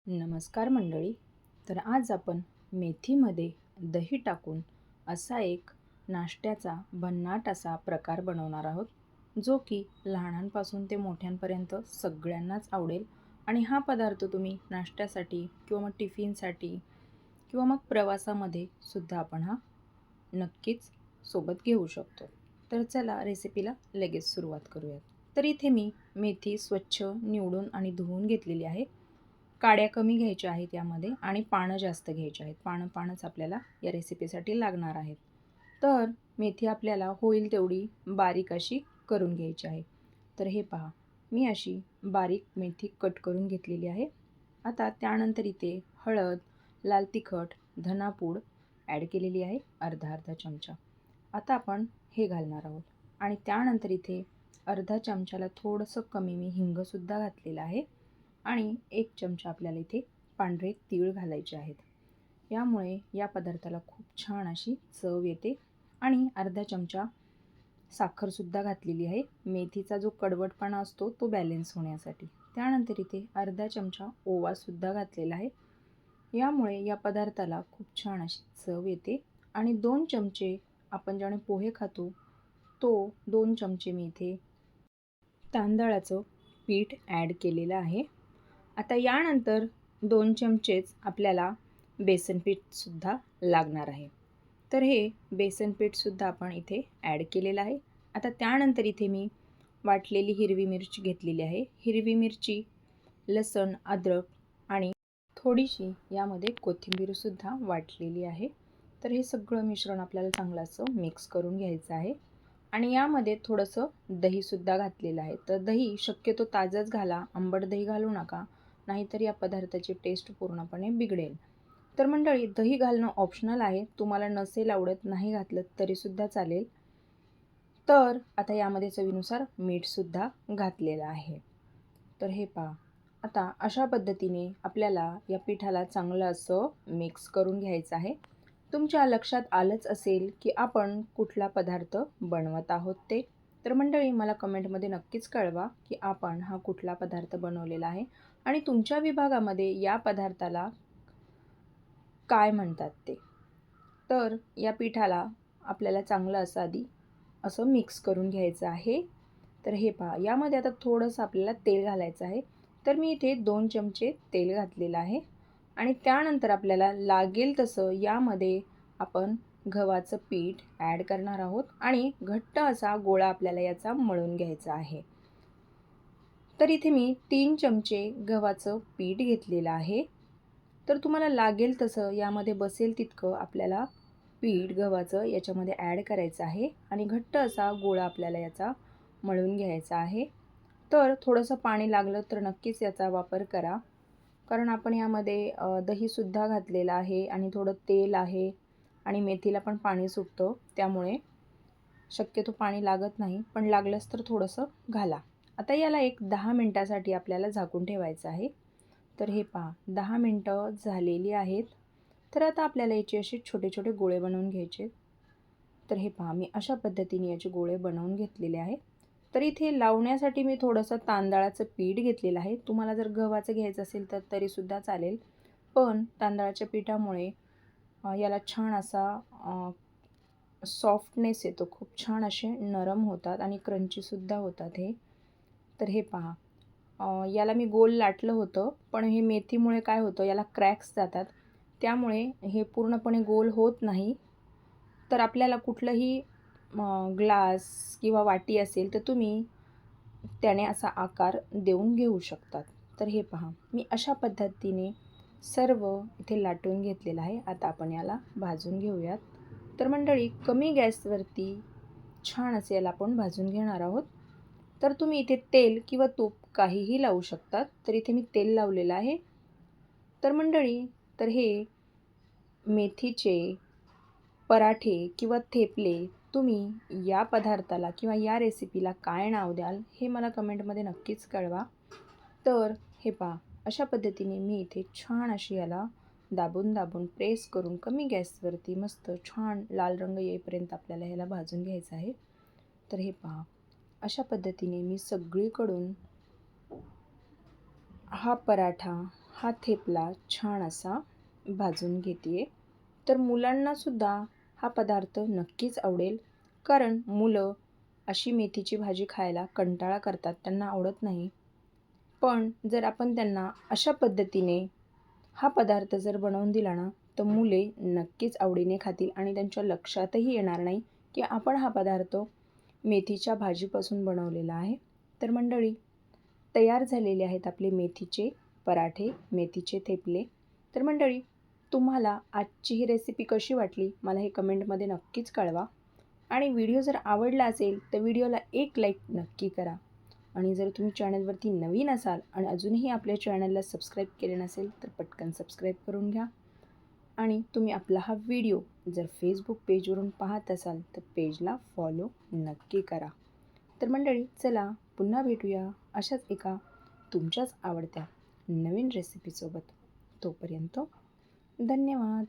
नमस्कार मंडळी. तर आज आपण मेथीमध्ये दही टाकून असा एक नाश्त्याचा भन्नाट असा प्रकार बनवणार आहोत, जो की लहानांपासून ते मोठ्यांपर्यंत सगळ्यांनाच आवडेल. आणि हा पदार्थ तुम्ही नाश्त्यासाठी किंवा मग टिफिनसाठी किंवा मग प्रवासामध्ये सुद्धा आपण हा नक्कीच सोबत घेऊ शकतो. तर चला रेसिपीला लगेच सुरुवात करूयात. तर इथे मी मेथी स्वच्छ निवडून आणि धुवून घेतलेली आहे. काड्या कमी घ्यायच्या आहेत यामध्ये आणि पानं जास्त घ्यायची आहेत. पानंच आपल्याला या रेसिपीसाठी लागणार आहेत. तर मेथी आपल्याला होईल तेवढी बारीक अशी करून घ्यायची आहे. तर हे पहा, मी अशी बारीक मेथी कट करून घेतलेली आहे. आता त्यानंतर इथे हळद, लाल तिखट, धनापूड ॲड केलेली आहे अर्धा चमचा. आता आपण हे घालणार आहोत आणि त्यानंतर इथे अर्धा चमचाला थोडंसं कमी मी हिंगसुद्धा घातलेलं आहे आणि 1 चमचा आपल्याला इथे पांढरे तीळ घालायचे आहेत. यामुळे या पदार्थाला खूप छान अशी चव येते. आणि अर्धा चमचा साखरसुद्धा घातलेली आहे, मेथीचा जो कडवटपणा असतो तो बॅलेन्स होण्यासाठी. त्यानंतर इथे अर्धा चमचा ओवासुद्धा घातलेला आहे. यामुळे या पदार्थाला खूप छान अशी चव येते. आणि 2 चमचे आपण ज्याने पोहे खातो तो 2 चमचे मी इथे तांदळाचं पीठ ॲड केलेलं आहे. आता यानंतर 2 चमचेच आपल्याला बेसन पीठसुद्धा लागणार आहे. तर हे बेसन पीठसुद्धा आपण इथे ॲड केलेलं आहे. आता त्यानंतर इथे मी वाटलेली हिरवी मिरची घेतलेली आहे. हिरवी मिरची, लसूण, अद्रक आणि थोडीशी यामध्ये कोथिंबीरसुद्धा वाटलेली आहे. तर हे सगळं मिश्रण आपल्याला चांगलं असं मिक्स करून घ्यायचं आहे. आणि यामध्ये थोडंसं दहीसुद्धा घातलेलं आहे. तर दही शक्यतो ताजंच घाला, आंबट दही घालू नका, नाहीतर या पदार्थाची टेस्ट पूर्णपणे बिघडेल. तर मंडळी, दही घालणं ऑप्शनल आहे. तुम्हाला नसेल आवडत, नाही घातलं तरीसुद्धा चालेल. तर आता यामध्ये चवीनुसार मीठसुद्धा घातलेलं आहे. तर हे पहा, आता अशा पद्धतीने आपल्याला या पिठाला चांगलं असं मिक्स करून घ्यायचं आहे. तुमच्या लक्षात आलंच असेल की आपण कुठला पदार्थ बनवत आहोत ते. तर मंडळी, मला कमेंटमध्ये नक्कीच कळवा की आपण हा कुठला पदार्थ बनवलेला आहे आणि तुमच्या विभागामध्ये या पदार्थाला काय म्हणतात ते. तर या पिठाला आपल्याला चांगलं असं आधी असं मिक्स करून घ्यायचं आहे. तर हे पहा, यामध्ये आता थोडंसं आपल्याला तेल घालायचं आहे. तर मी इथे 2 चमचे तेल घातलेलं आहे. आणि त्यानंतर आपल्याला लागेल तसं यामध्ये आपण गव्हाचं पीठ ॲड करणार आहोत आणि घट्ट असा गोळा आपल्याला याचा मळून घ्यायचा आहे. तर इथे मी 3 चमचे गव्हाचं पीठ घेतलेलं आहे. तर तुम्हाला लागेल तसं यामध्ये बसेल तितकं आपल्याला पीठ गव्हाचं याच्यामध्ये ॲड करायचं आहे आणि घट्ट असा गोळा आपल्याला याचा मळून घ्यायचा आहे. तर थोडंसं पाणी लागलं तर नक्कीच याचा वापर करा, कारण आपण यामध्ये दहीसुद्धा घातलेलं आहे आणि थोडं तेल आहे आणि मेथीला पण पाणी सुटतं, त्यामुळे शक्यतो पाणी लागत नाही, पण लागलंच तर थोडंसं घाला. आता याला एक 10 मिनटासाठी आपल्याला झाकून ठेवायचं आहे. तर हे पहा, 10 मिनटं झालेली आहेत. तर आता आपल्याला याचे असे छोटे छोटे गोळे बनवून घ्यायचे. तर हे पहा, मी अशा पद्धतीने याचे गोळे बनवून घेतलेले आहे. तर इथे लावण्यासाठी मी थोडंसं तांदळाचं पीठ घेतलेलं आहे. तुम्हाला जर गव्हाचं घ्यायचं असेल तर तरीसुद्धा चालेल, पण तांदळाच्या पिठामुळे याला छान असा सॉफ्टनेस येतो. खूप छान असे नरम होतात आणि क्रंचीसुद्धा होतात हे. तर हे पहा, याला मी गोल लाटलं होतं, पण हे मेथीमुळे काय होतं, याला क्रॅक्स जातात, त्यामुळे हे पूर्णपणे गोल होत नाही. तर आपल्याला कुठलंही ग्लास किंवा वाटी असेल तर तुम्ही त्याने असा आकार देऊन घेऊ शकतात. तर हे पहा, मी अशा पद्धतीने सर्व इथे लाटून घेतलेलं आहे. आता आपण याला भाजून घेऊयात. तर मंडळी, कमी गॅसवरती छान असे याला आपण भाजून घेणार आहोत. तर तुम्ही इथे तेल किंवा तूप काहीही लावू शकतात. तर इथे मी तेल लावलेलं आहे. तर मंडळी, तर हे मेथीचे पराठे किंवा थेपले तुम्ही या पदार्थाला किंवा या रेसिपीला काय नाव द्याल हे मला कमेंटमध्ये नक्कीच कळवा. तर हे पहा, अशा पद्धतीने मी इथे छान अशी याला दाबून दाबून प्रेस करून कमी गॅसवरती मस्त छान लाल रंग येईपर्यंत आपल्याला ह्याला भाजून घ्यायचं आहे. तर हे पहा, अशा पद्धतीने मी सगळीकडून हा पराठा, हा थेपला छान असा भाजून घेते. तर मुलांनासुद्धा हा पदार्थ नक्कीच आवडेल, कारण मुलं अशी मेथीची भाजी खायला कंटाळा करतात, त्यांना आवडत नाही. पण जर आपण त्यांना अशा पद्धतीने हा पदार्थ जर बनवून दिला ना, तर मुले नक्कीच आवडीने खातील आणि त्यांच्या लक्षातही येणार नाही की आपण हा पदार्थ मेथीच्या भाजीपासून बनवलेला आहे. तर मंडळी, तयार झालेले आहेत आपले मेथीचे पराठे, मेथीचे थेपले. तर मंडळी, तुम्हाला आजची ही रेसिपी कशी वाटली मला हे कमेंटमध्ये नक्कीच कळवा. आणि व्हिडिओ जर आवडला असेल तर व्हिडिओला एक लाईक नक्की करा. आणि जर तुम्ही चॅनलवरती नवीन असाल आणि अजूनही आपल्या चॅनलला सबस्क्राईब केले नसेल तर पटकन सबस्क्राईब करून घ्या. आणि तुम्ही आपला हा व्हिडिओ जर फेसबुक पेजवरून पाहत असाल तर पेजला फॉलो नक्की करा. तर मंडळी, चला पुन्हा भेटूया अशाच एका तुमच्याच आवडत्या नवीन रेसिपीसोबत. तोपर्यंत धन्यवाद.